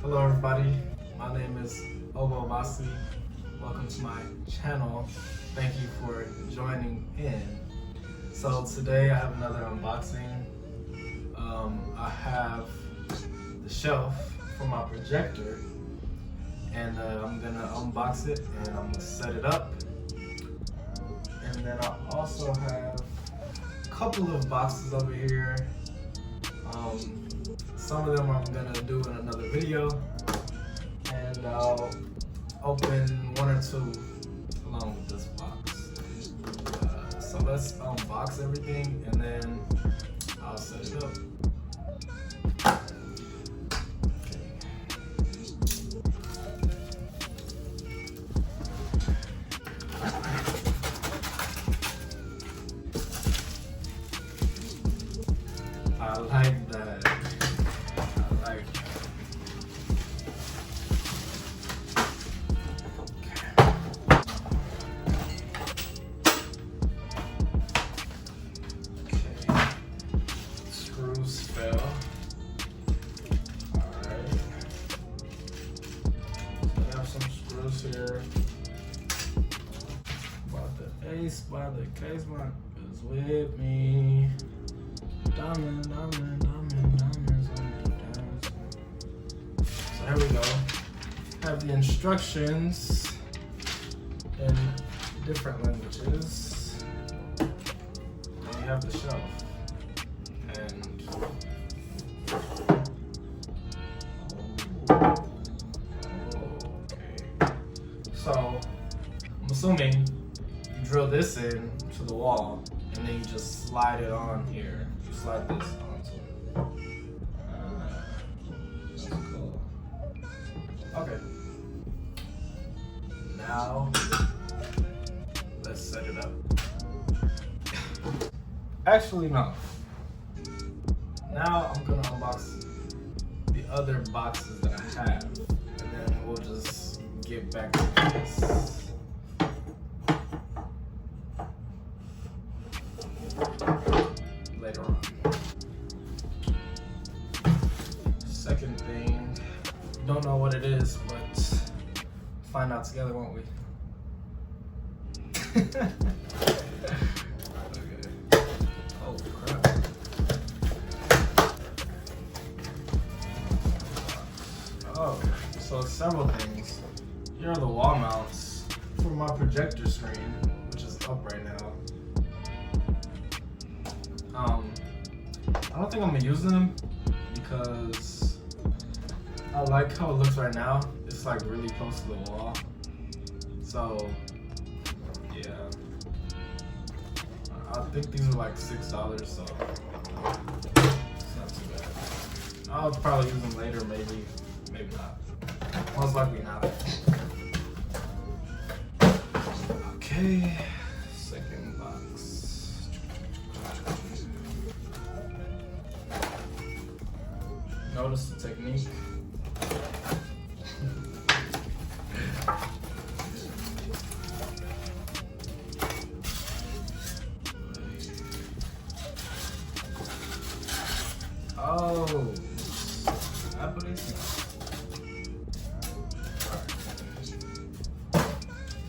Hello everybody, my name is Obo Vasi. Welcome to my channel. Thank you for joining in. So today I have another unboxing. I have the shelf for my projector and I'm gonna unbox it and I'm gonna set it up. And then I also have a couple of boxes over here. Some of them I'm gonna do in another video, and I'll open one or two along with this box. So let's unbox everything and then I'll set it up. I like that. Screws fell. Alright. So I have some screws here. But the ace by the casement is with me. Diamond, diamond, diamond, diamonds on the diamonds. So here we go. Have the instructions in different languages. And we have the shelf. And okay. So I'm assuming you drill this in to the wall and then you just slide it on here. You slide this onto it. That's cool. Okay. Now let's set it up. Actually, no. Now I'm gonna unbox the other boxes that I have, and then we'll just get back to this. Later on. Second thing, don't know what it is, but find out together, won't we? Okay. Oh crap. Oh, so several things. Here are the wall mounts for my projector screen, which is up right now. I don't think I'm gonna use them because I like how it looks right now. It's like really close to the wall. So yeah, I think these are like $6, so it's not too bad. I'll probably use them later, maybe not. Most likely not. Okay, second box. Notice the technique. Oh, I believe so.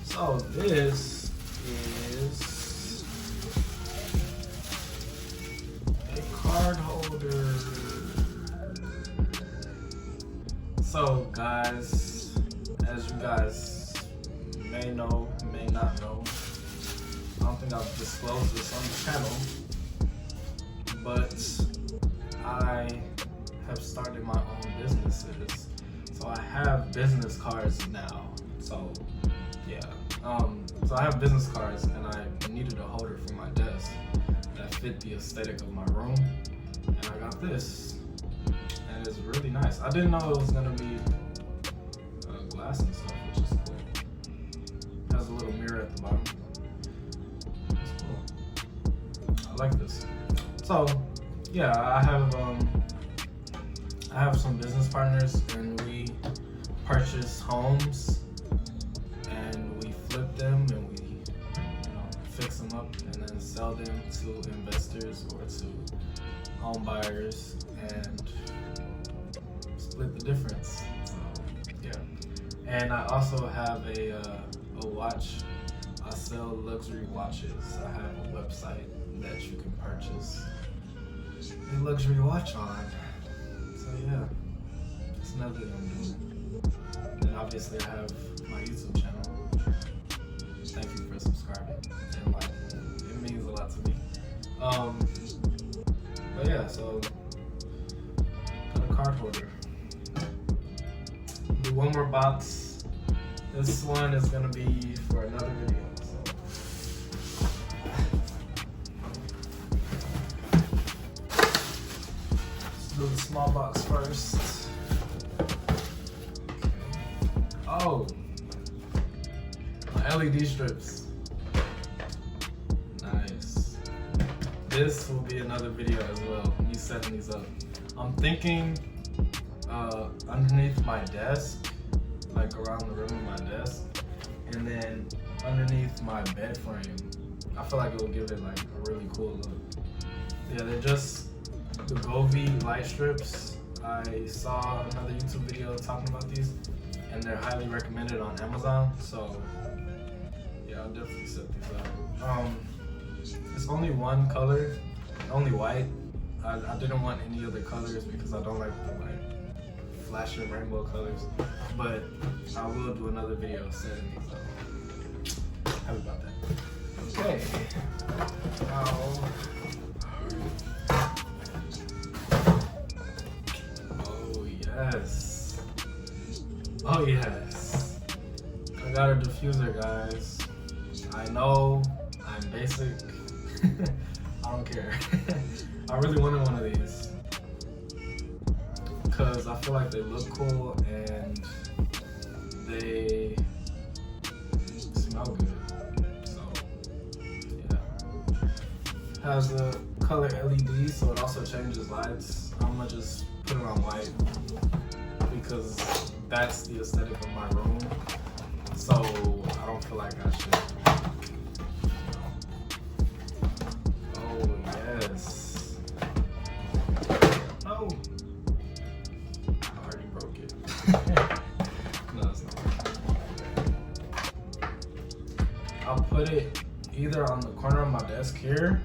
So this is a card holder. So guys, as you guys may know, may not know, I don't think I've disclosed this on the channel, but I have started my own businesses. So I have business cards now. So yeah, so I have business cards and I needed a holder for my desk that fit the aesthetic of my room, and I got this, and it's really nice. I didn't know it was gonna be glass and stuff, which is cool. It has a little mirror at the bottom. That's cool. I like this. So yeah, I have some business partners and we purchase homes and we flip them and we fix them up and then sell them to investors or to home buyers, and split the difference. So yeah. And I also have a watch. I sell luxury watches. I have a website that you can purchase a luxury watch on. So yeah, that's another thing I'm doing. And obviously I have my YouTube channel. Thank you for subscribing and liking. It means a lot to me. But yeah, so got a card holder. Do one more box. This one is gonna be for another video. So let's do the small box first. Oh, my LED strips. Nice. This will be another video as well, me setting these up. I'm thinking underneath my desk, like around the rim of my desk, and then underneath my bed frame. I feel like it will give it like a really cool look. Yeah, they're just the Govee light strips. I saw another YouTube video talking about these, and they're highly recommended on Amazon. So yeah, I'll definitely set these up. It's only one color, only white. I didn't want any other colors because I don't like the flashing rainbow colors. But I will do another video setting these up. Happy about that. Okay. Now, oh yes. Oh yes. I got a diffuser, guys. I know I'm basic. I don't care. I really wanted one of these because I feel like they look cool and they smell good. So yeah. Has the color LED, so it also changes lights. I'm gonna just put it on white because that's the aesthetic of my room. So I don't feel like I should. Oh yes. Oh. I already broke it. No, it's not. I'll put it either on the corner of my desk here,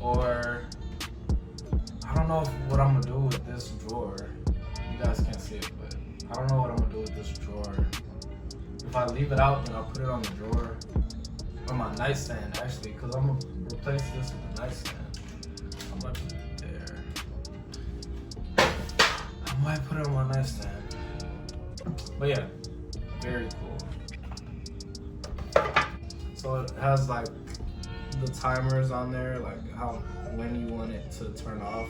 or I don't know what I'm gonna do with this drawer. You guys can't see it, but I don't know what I'm gonna do with this drawer. If I leave it out, then I'll put it on the drawer or my nightstand actually, because I'm gonna replace this with a nightstand. How much is it there? I might put it on my nightstand. But yeah, very cool. So it has like the timers on there, like when you want it to turn off.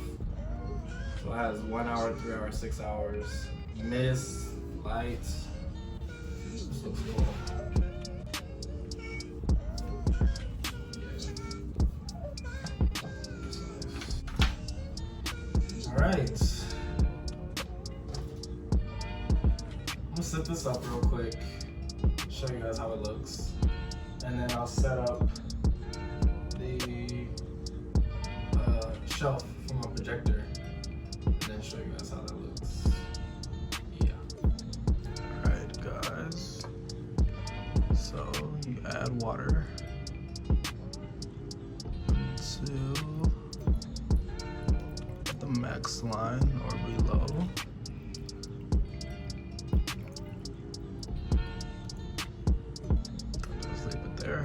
So it has 1 hour, 3 hours, 6 hours, mist, lights. This looks cool. Alright. I'm gonna set this up real quick, show you guys how it looks, and then I'll set up the shelf for my projector, and then show you guys how that looks. Yeah. Alright guys, so you add water to the max line or below. Just leave it there.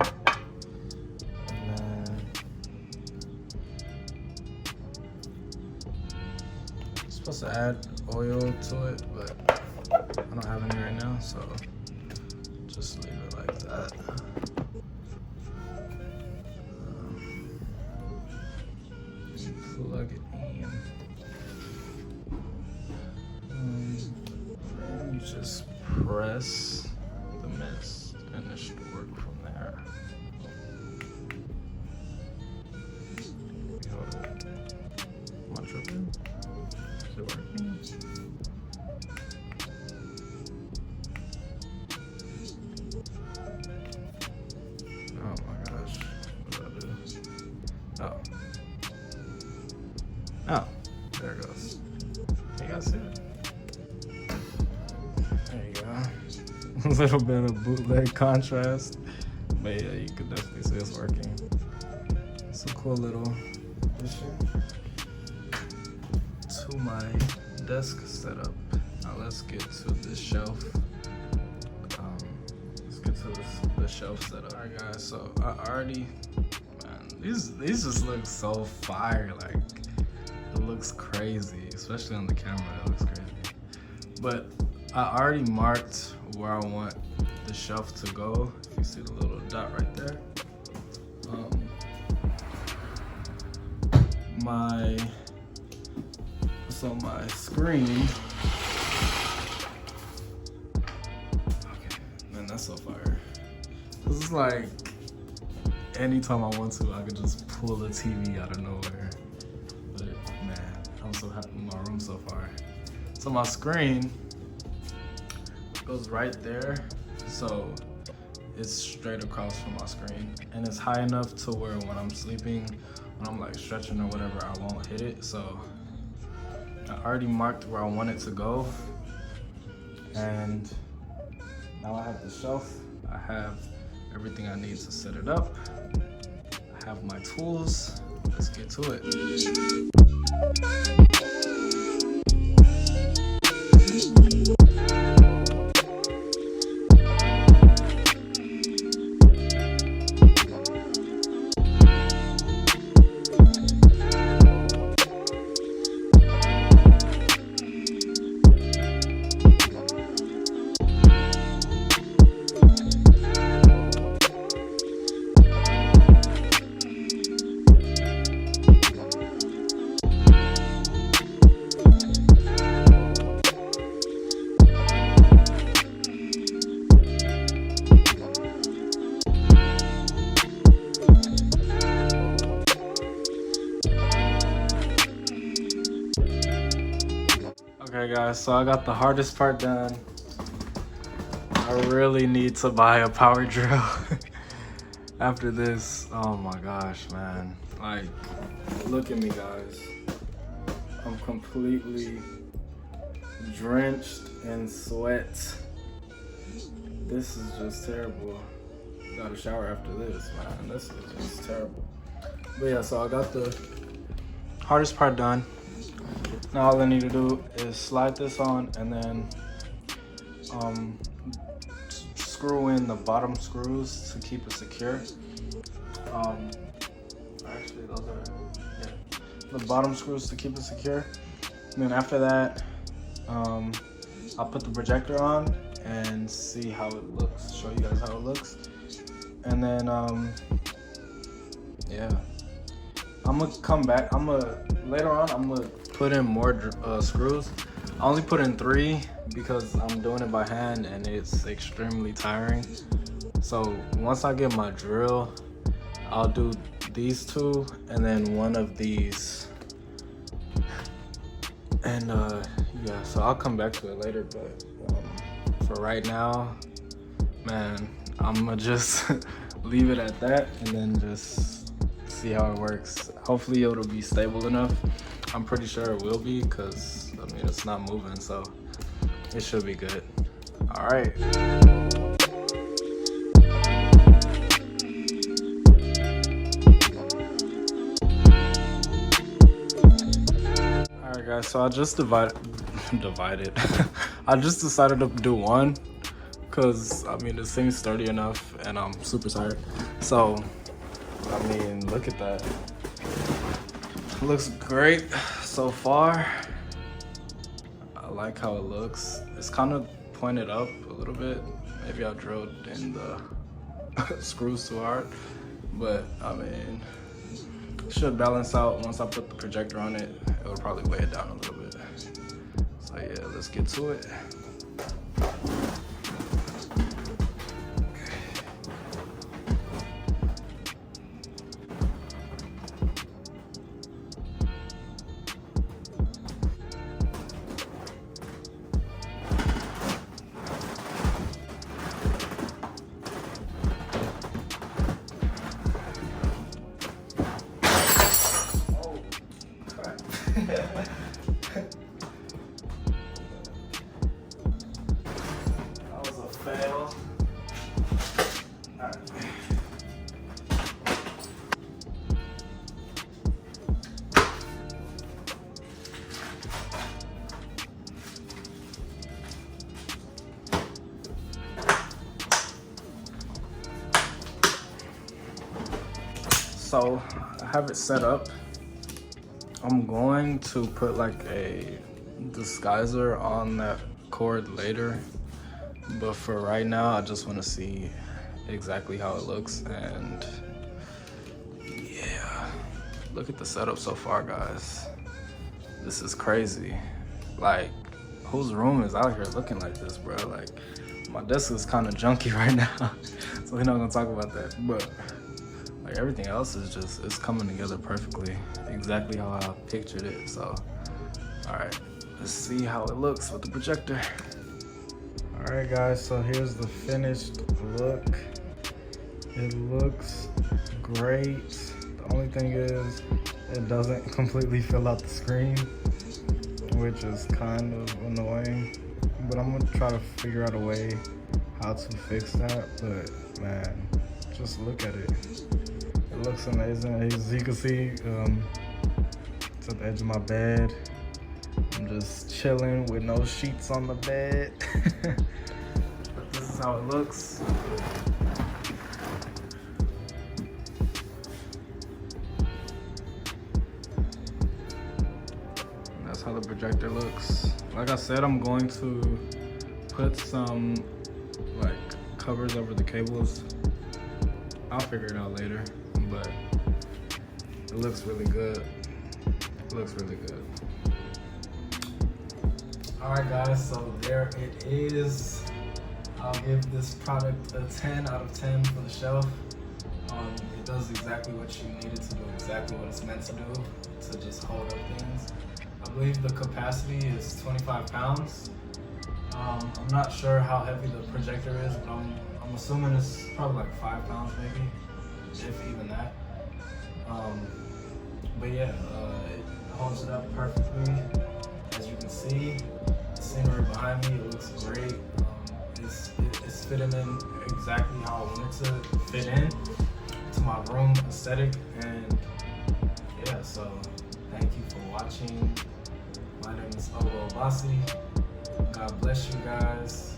And then I'm supposed to add oil to it, but I don't have any right now, so just leave it like that. Plug it in. And you just press the mist and it should work from there. Hold it. Am I tripping? Is it working? Oh my gosh. What do I do? Oh. Oh, there it goes. You guys see it? A little bit of bootleg contrast. But yeah, you can definitely see it's working. It's a cool little addition to my desk setup. Now let's get to this shelf. Let's get to the shelf setup. Alright guys, so I already, man, these just look so fire. Like, it looks crazy, especially on the camera. It looks crazy. But I already marked where I want the shelf to go. If you see the little dot right there. My screen. Okay, man, that's so fire. This is like anytime I want to, I could just pull the TV out of nowhere. But man, I'm so happy with my room so far. So my screen goes right there, so it's straight across from my screen, and it's high enough to where when I'm sleeping, when I'm like stretching or whatever, I won't hit it. So I already marked where I want it to go, and now I have the shelf. I have everything I need to set it up. I have my tools. Let's get to it. Okay guys, so I got the hardest part done. I really need to buy a power drill after this. Oh my gosh, man. Like, look at me guys. I'm completely drenched in sweat. This is just terrible. Got a shower after this, man. This is just terrible. But yeah, so I got the hardest part done. Now all I need to do is slide this on and then screw in the bottom screws to keep it secure. Actually, those are the bottom screws to keep it secure. And then after that, I'll put the projector on and see how it looks. Show you guys how it looks. And then yeah, I'm gonna come back. Later on, I'm gonna put in more screws. I only put in 3 because I'm doing it by hand and it's extremely tiring. So once I get my drill, I'll do these 2 and then one of these. And yeah, so I'll come back to it later, but for right now, man, I'm gonna just leave it at that and then just see how it works. Hopefully it'll be stable enough. I'm pretty sure it will be because, I mean, it's not moving, so it should be good. All right. All right, guys, so I just divided. I just decided to do one because, I mean, it seems sturdy enough and I'm super tired. So, I mean, look at that. It looks great so far. I like how it looks. It's kind of pointed up a little bit. Maybe I drilled in the screws too hard, but I mean, it should balance out. Once I put the projector on it, it'll probably weigh it down a little bit. So yeah, let's get to it. So I have it set up. I'm going to put like a disguiser on that cord later, but for right now I just want to see exactly how it looks. And yeah, look at the setup so far, guys. This is crazy. Like, whose room is out here looking like this, bro? Like, my desk is kind of junky right now, so we're not gonna talk about that. But like, everything else is just, it's coming together perfectly, exactly how I pictured it. So, all right, let's see how it looks with the projector. All right, guys, so here's the finished look. It looks great. The only thing is, it doesn't completely fill out the screen, which is kind of annoying, but I'm gonna try to figure out a way how to fix that. But man, just look at it. It looks amazing. As you can see, it's at the edge of my bed. I'm just chilling with no sheets on the bed. But this is how it looks. That's how the projector looks. Like I said, I'm going to put some like covers over the cables. I'll figure it out later, but it looks really good. It looks really good. All right, guys, so there it is. I'll give this product a 10 out of 10 for the shelf. It does exactly what you need it to do, exactly what it's meant to do, to just hold up things. I believe the capacity is 25 pounds. I'm not sure how heavy the projector is, but I'm assuming it's probably like 5 pounds maybe, if even that. But yeah, it holds it up perfectly. As you can see, the scenery behind me, it looks great. It's fitting in exactly how I want it to fit in to my room aesthetic. And yeah, so thank you for watching. My name is Owo Obasi. God bless you guys.